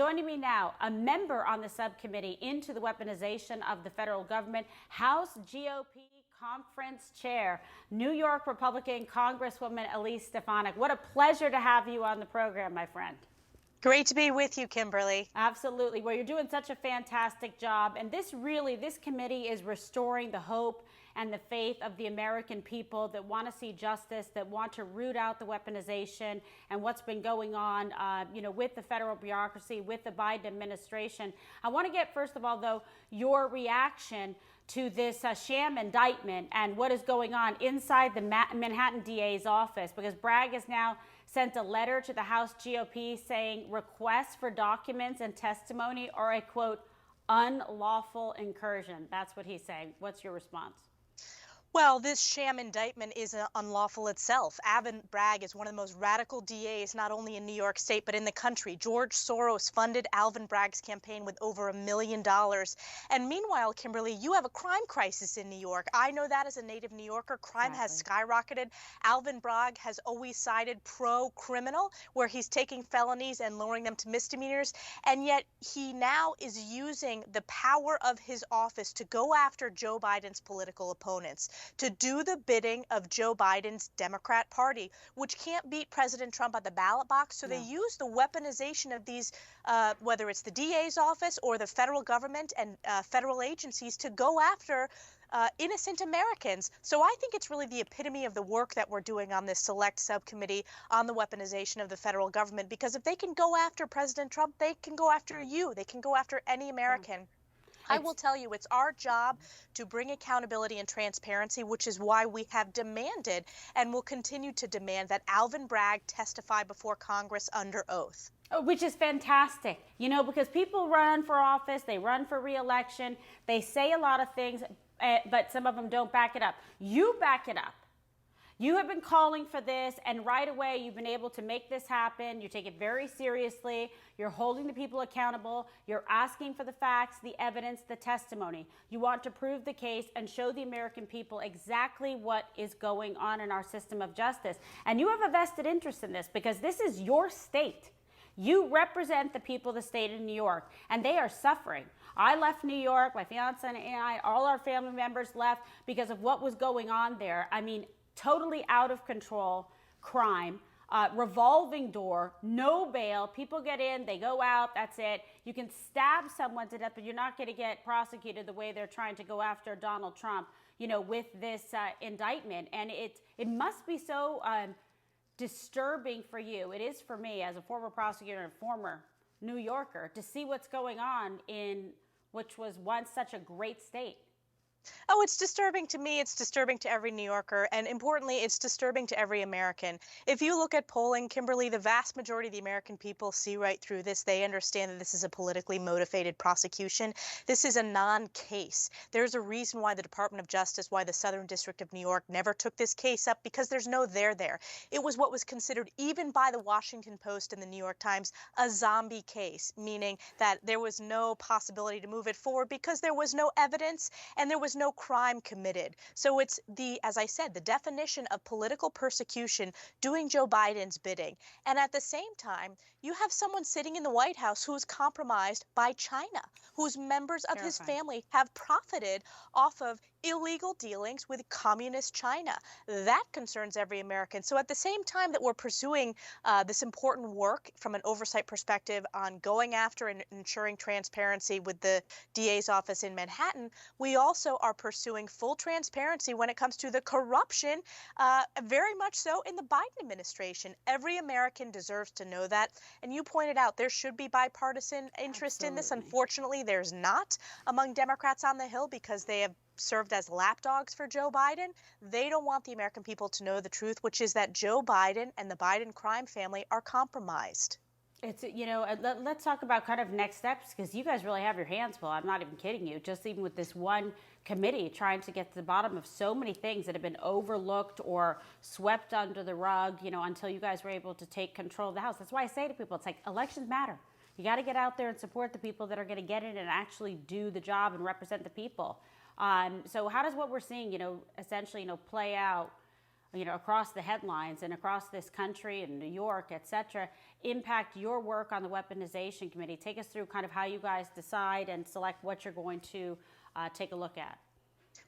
Joining me now, a member on the subcommittee into the weaponization of the federal government, House GOP Conference Chair, New York Republican Congresswoman Elise Stefanik. What a pleasure to have you on the program, my friend. Great to be with you, Kimberly. Absolutely. Well, you're doing such a fantastic job. And this committee is restoring the hope and the faith of the American people that want to see justice, that want to root out the weaponization and what's been going on, with the federal bureaucracy, with the Biden administration. I want to get, first of all, though, your reaction to this sham indictment and what is going on inside the Manhattan DA's office, because Bragg has now sent a letter to the House GOP saying requests for documents and testimony are a, quote, unlawful incursion. That's what he's saying. What's your response? Well, this sham indictment is unlawful itself. Alvin Bragg is one of the most radical DAs, not only in New York State, but in the country. George Soros funded Alvin Bragg's campaign with over $1 million. And meanwhile, Kimberly, you have a crime crisis in New York. I know that as a native New Yorker. Crime has skyrocketed. Alvin Bragg has always sided pro-criminal, where he's taking felonies and lowering them to misdemeanors. And yet he now is using the power of his office to go after Joe Biden's political opponents, to do the bidding of Joe Biden's Democrat Party, which can't beat President Trump at the ballot box. So they use the weaponization of these, whether it's the DA's office or the federal government and federal agencies, to go after innocent Americans. So I think it's really the epitome of the work that we're doing on this select subcommittee on the weaponization of the federal government, because if they can go after President Trump, they can go after you. They can go after any American. I will tell you, it's our job to bring accountability and transparency, which is why we have demanded and will continue to demand that Alvin Bragg testify before Congress under oath. Which is fantastic, because people run for office, they run for re-election, they say a lot of things, but some of them don't back it up. You back it up. You have been calling for this, and right away you've been able to make this happen. You take it very seriously. You're holding the people accountable. You're asking for the facts, the evidence, the testimony. You want to prove the case and show the American people exactly what is going on in our system of justice. And you have a vested interest in this, because this is your state. You represent the people of the state of New York, and they are suffering. I left New York, my fiance and I, all our family members left because of what was going on there. I mean, totally out of control crime, revolving door, no bail. People get in, they go out, that's it. You can stab someone to death, but you're not going to get prosecuted the way they're trying to go after Donald Trump, with this indictment. And it must be so disturbing for you. It is for me as a former prosecutor and former New Yorker to see what's going on in which was once such a great state. Oh, it's disturbing to me. It's disturbing to every New Yorker. And importantly, it's disturbing to every American. If you look at polling, Kimberly, the vast majority of the American people see right through this. They understand that this is a politically motivated prosecution. This is a non-case. There's a reason why the Department of Justice, why the Southern District of New York never took this case up, because there's no there there. It was what was considered, even by the Washington Post and the New York Times, a zombie case, meaning that there was no possibility to move it forward because there was no evidence and there was no crime committed. So it's as I said, the definition of political persecution, doing Joe Biden's bidding. And at the same time, you have someone sitting in the White House who is compromised by China, whose members of his family have profited off of illegal dealings with communist China. That concerns every American. So at the same time that we're pursuing this important work from an oversight perspective on going after and ensuring transparency with the DA's office in Manhattan, we also are pursuing full transparency when it comes to the corruption, very much so in the Biden administration. Every American deserves to know that. And you pointed out there should be bipartisan interest in this. Unfortunately, there's not among Democrats on the Hill, because they have served as lapdogs for Joe Biden. They don't want the American people to know the truth, which is that Joe Biden and the Biden crime family are compromised. It's, let's talk about kind of next steps, because you guys really have your hands full. I'm not even kidding you. Just even with this one committee trying to get to the bottom of so many things that have been overlooked or swept under the rug, until you guys were able to take control of the House. That's why I say to people, it's like elections matter. You got to get out there and support the people that are going to get in and actually do the job and represent the people. So how does what we're seeing, essentially, play out across the headlines and across this country and New York, et cetera, impact your work on the Weaponization Committee? Take us through kind of how you guys decide and select what you're going to take a look at.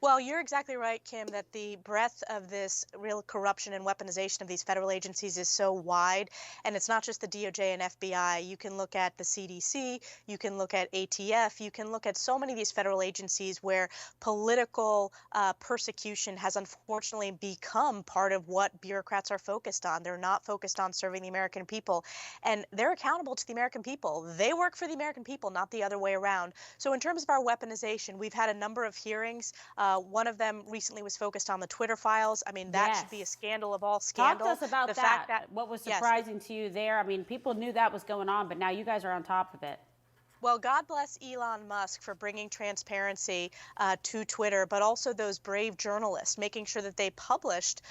Well, you're exactly right, Kim, that the breadth of this real corruption and weaponization of these federal agencies is so wide. And it's not just the DOJ and FBI. You can look at the CDC, you can look at ATF, you can look at so many of these federal agencies where political persecution has unfortunately become part of what bureaucrats are focused on. They're not focused on serving the American people. And they're accountable to the American people. They work for the American people, not the other way around. So in terms of our weaponization, we've had a number of hearings. One of them recently was focused on the Twitter files. I mean, that should be a scandal of all scandal. Talk to us about the that. Fact that. What was surprising to you there? I mean, people knew that was going on, but now you guys are on top of it. Well, God bless Elon Musk for bringing transparency to Twitter, but also those brave journalists, making sure that they published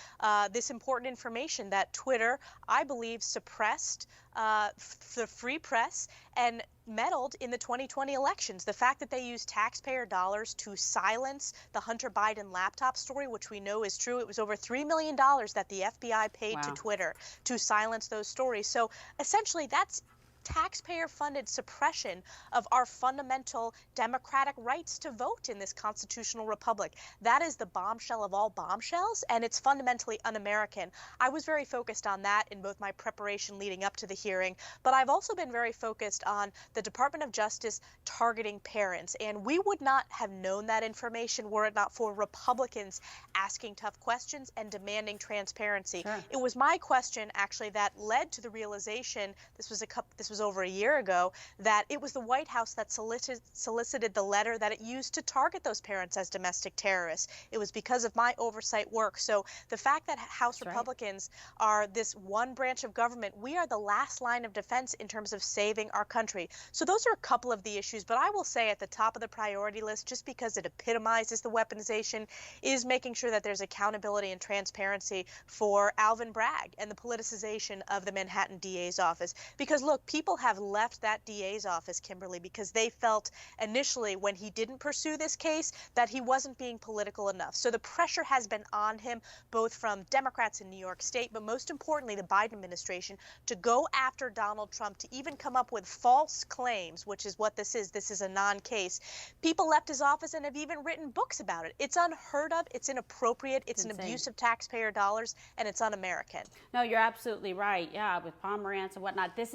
this important information that Twitter, I believe, suppressed the free press and meddled in the 2020 elections. The fact that they used taxpayer dollars to silence the Hunter Biden laptop story, which we know is true. It was over $3 million that the FBI paid to Twitter to silence those stories. So essentially, that's taxpayer-funded suppression of our fundamental democratic rights to vote in this constitutional republic. That is the bombshell of all bombshells, and it's fundamentally un-American. I was very focused on that in both my preparation leading up to the hearing, but I've also been very focused on the Department of Justice targeting parents, and we would not have known that information were it not for Republicans asking tough questions and demanding transparency. Sure. It was my question, actually, that led to the realization, this was over a year ago, that it was the White House that solicited the letter that it used to target those parents as domestic terrorists. It was because of my oversight work. So the fact that House Republicans are this one branch of government, we are the last line of defense in terms of saving our country. So those are a couple of the issues, but I will say at the top of the priority list, just because it epitomizes the weaponization, is making sure that there's accountability and transparency for Alvin Bragg and the politicization of the Manhattan DA's office. Because look, people have left that DA's office, Kimberly, because they felt initially when he didn't pursue this case that he wasn't being political enough. So the pressure has been on him, both from Democrats in New York State, but most importantly, the Biden administration, to go after Donald Trump, to even come up with false claims, which is what this is. This is a non-case. People left his office and have even written books about it. It's unheard of. It's inappropriate. It's an abuse of taxpayer dollars, and it's un-American. No, you're absolutely right. Yeah, with Pomerantz and whatnot. This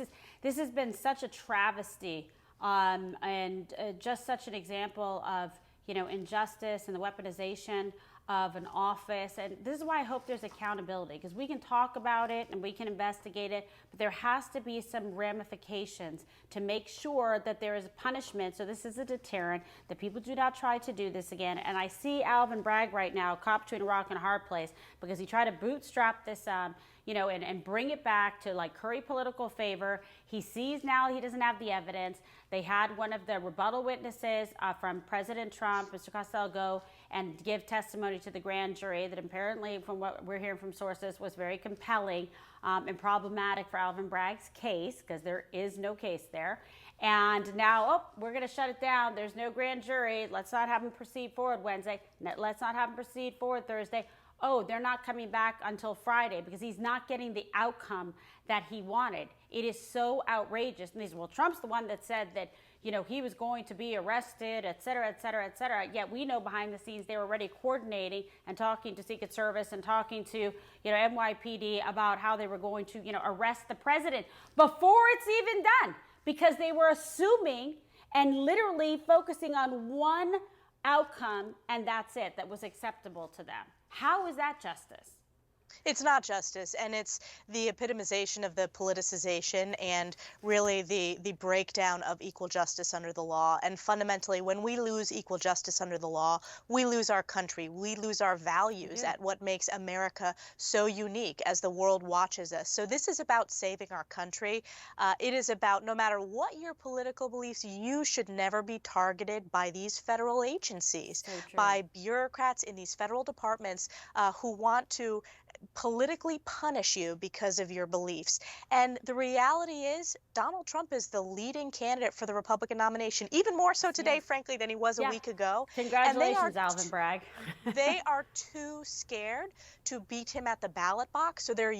has been such a travesty and just such an example of, injustice and the weaponization of an office. And this is why I hope there's accountability, because we can talk about it and we can investigate it, but there has to be some ramifications to make sure that there is a punishment. So this is a deterrent, that people do not try to do this again. And I see Alvin Bragg right now, caught between a rock and a hard place, because he tried to bootstrap this and bring it back to like curry political favor. He sees now he doesn't have the evidence. They had one of the rebuttal witnesses from President Trump, Mr. Costello, go and give testimony to the grand jury that apparently, from what we're hearing from sources, was very compelling and problematic for Alvin Bragg's case, because there is no case there. And now, we're going to shut it down. There's no grand jury. Let's not have him proceed forward Wednesday. Let's not have him proceed forward Thursday. Oh, they're not coming back until Friday because he's not getting the outcome that he wanted. It is so outrageous. And Trump's the one that said that, he was going to be arrested, et cetera, et cetera, et cetera. Yet we know behind the scenes they were already coordinating and talking to Secret Service and talking to, NYPD about how they were going to, arrest the president before it's even done, because they were assuming and literally focusing on one outcome, and that's it, that was acceptable to them. How is that justice? It's not justice, and it's the epitomization of the politicization and really the breakdown of equal justice under the law. And fundamentally, when we lose equal justice under the law, we lose our country. We lose our values at what makes America so unique as the world watches us. So this is about saving our country. It is about, no matter what your political beliefs, you should never be targeted by these federal agencies, by bureaucrats in these federal departments who want to politically punish you because of your beliefs. And the reality is, Donald Trump is the leading candidate for the Republican nomination, even more so today, Yes. frankly, than he was a Yeah. week ago. And Congratulations, Alvin Bragg. they are too scared to beat him at the ballot box, so they're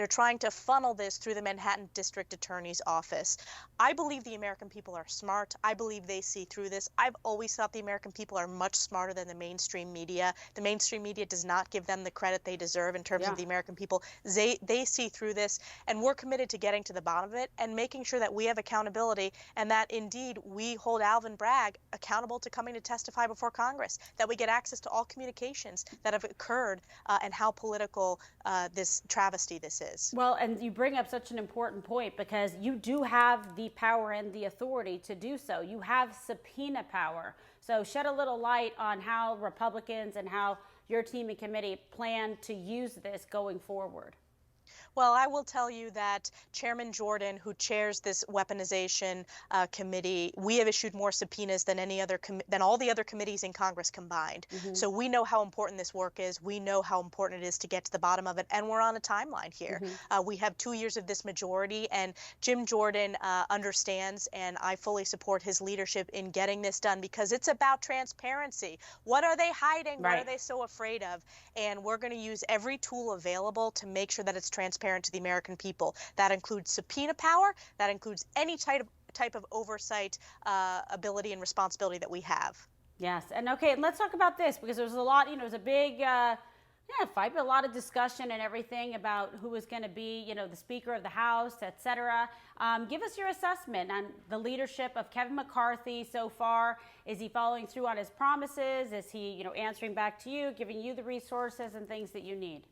trying to funnel this through the Manhattan District Attorney's office. I believe the American people are smart. I believe they see through this. I've always thought the American people are much smarter than the mainstream media. The mainstream media does not give them the credit they deserve in terms Yeah. of the American people. They see through this, and we're committed to getting to the bottom of it and making sure that we have accountability, and that indeed we hold Alvin Bragg accountable to coming to testify before Congress, that we get access to all communications that have occurred, and how political this travesty this is. Well, and you bring up such an important point, because you do have the power and the authority to do so. You have subpoena power. So shed a little light on how Republicans and how your team and committee plan to use this going forward. Well, I will tell you that Chairman Jordan, who chairs this weaponization committee, we have issued more subpoenas than than all the other committees in Congress combined. So we know how important this work is. We know how important it is to get to the bottom of it, and we're on a timeline here. We have 2 years of this majority, and Jim Jordan understands, and I fully support his leadership in getting this done, because it's about transparency. What are they hiding? Right. What are they so afraid of? And we're going to use every tool available to make sure that it's transparent to the American people. That includes subpoena power. That includes any type of oversight ability and responsibility that we have. Yes. And okay, let's talk about this, because there was a lot, it was a big fight, but a lot of discussion and everything about who was going to be, the Speaker of the House, etc. Give us your assessment on the leadership of Kevin McCarthy so far. Is he following through on his promises? Is he, answering back to you, giving you the resources and things that you need?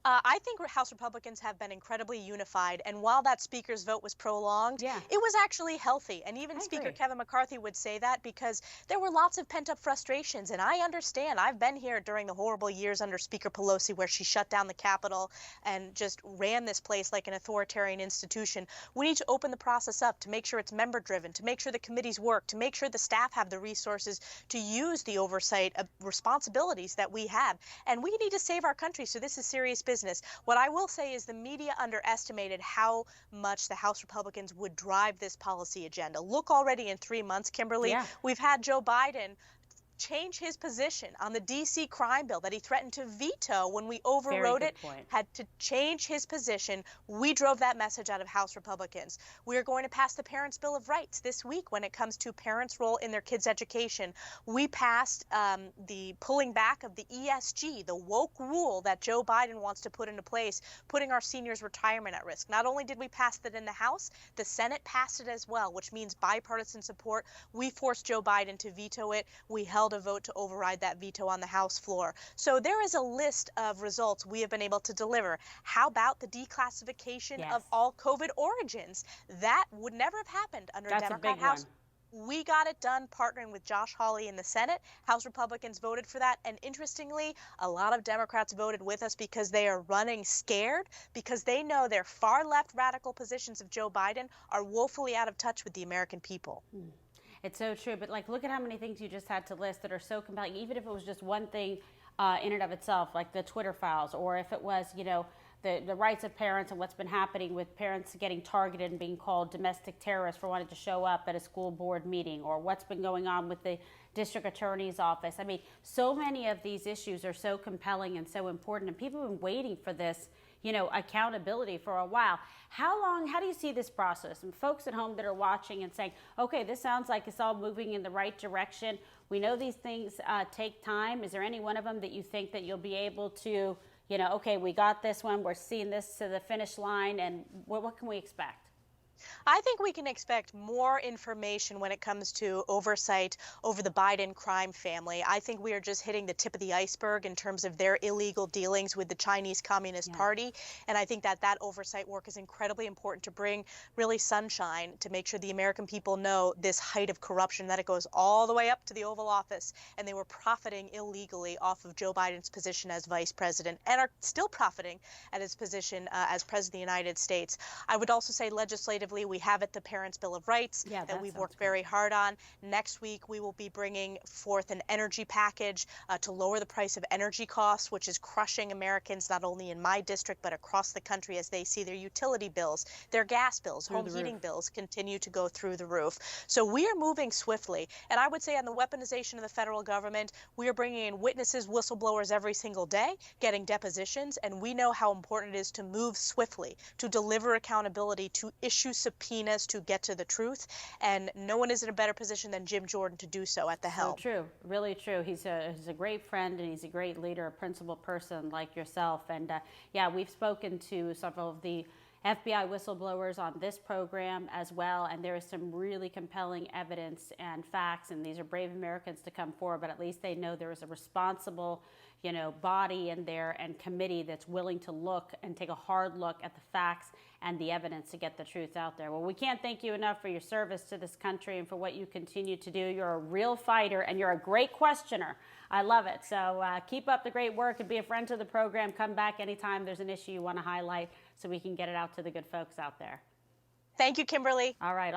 I think House Republicans have been incredibly unified, and while that Speaker's vote was prolonged, Yeah. it was actually healthy. And even I Speaker agree. Kevin McCarthy would say that, because there were lots of pent-up frustrations, and I understand. I've been here during the horrible years under Speaker Pelosi, where she shut down the Capitol and just ran this place like an authoritarian institution. We need to open the process up to make sure it's member-driven, to make sure the committees work, to make sure the staff have the resources to use the oversight of responsibilities that we have. And we need to save our country, so this is serious business. What I will say is the media underestimated how much the House Republicans would drive this policy agenda. Look, already in 3 months, Kimberly, Yeah. we've had Joe Biden change his position on the D.C. crime bill that he threatened to veto when we overrode it. Point. Had to change his position. We drove that message out of House Republicans. We are going to pass the Parents' Bill of Rights this week when it comes to parents' role in their kids' education. We passed the pulling back of the ESG, the woke rule that Joe Biden wants to put into place, putting our seniors' retirement at risk. Not only did we pass that in the House, the Senate passed it as well, which means bipartisan support. We forced Joe Biden to veto it. We held a vote to override that veto on the House floor. So there is a list of results we have been able to deliver. How about the declassification Yes. of all COVID origins? That would never have happened under a That's a Democrat big House. one. We got it done partnering with Josh Hawley in the Senate. House Republicans voted for that. And interestingly, a lot of Democrats voted with us because they are running scared, because they know their far left radical positions of Joe Biden are woefully out of touch with the American people. It's so true. But look at how many things you just had to list that are so compelling, even if it was just one thing in and of itself, like the Twitter files, or if it was, the rights of parents and what's been happening with parents getting targeted and being called domestic terrorists for wanting to show up at a school board meeting, or what's been going on with the district attorney's office. I mean, so many of these issues are so compelling and so important, and people have been waiting for this, accountability for a while. How do you see this process? And folks at home that are watching and saying, okay, this sounds like it's all moving in the right direction. We know these things take time. Is there any one of them that you think that you'll be able to, okay, we got this one, we're seeing this to the finish line, and what can we expect? I think we can expect more information when it comes to oversight over the Biden crime family. I think we are just hitting the tip of the iceberg in terms of their illegal dealings with the Chinese Communist Party. And I think that oversight work is incredibly important to bring really sunshine, to make sure the American people know this height of corruption, that it goes all the way up to the Oval Office. And they were profiting illegally off of Joe Biden's position as vice president, and are still profiting at his position as president of the United States. I would also say legislative legislatively. We have it, the Parents' Bill of Rights, Yeah, that that we've sounds worked great. very hard on. Next week, we will be bringing forth an energy package to lower the price of energy costs, which is crushing Americans not only in my district but across the country as they see their utility bills, their gas bills, home heating bills continue to go through the roof. So we are moving swiftly. And I would say on the weaponization of the federal government, we are bringing in witnesses, whistleblowers every single day, getting depositions, and we know how important it is to move swiftly, to deliver accountability, to issue subpoenas, to get to the truth. And no one is in a better position than Jim Jordan to do so at the helm. So true, really true. He's a great friend, and he's a great leader, a principled person like yourself. And yeah, we've spoken to several of the FBI whistleblowers on this program as well, and there is some really compelling evidence and facts, and these are brave Americans to come forward, but at least they know there is a responsible, body in there and committee that's willing to look and take a hard look at the facts and the evidence to get the truth out there. Well, we can't thank you enough for your service to this country and for what you continue to do. You're a real fighter, and you're a great questioner. I love it. So keep up the great work and be a friend to the program. Come back anytime there's an issue you want to highlight so we can get it out to the good folks out there. Thank you, Kimberly. All right.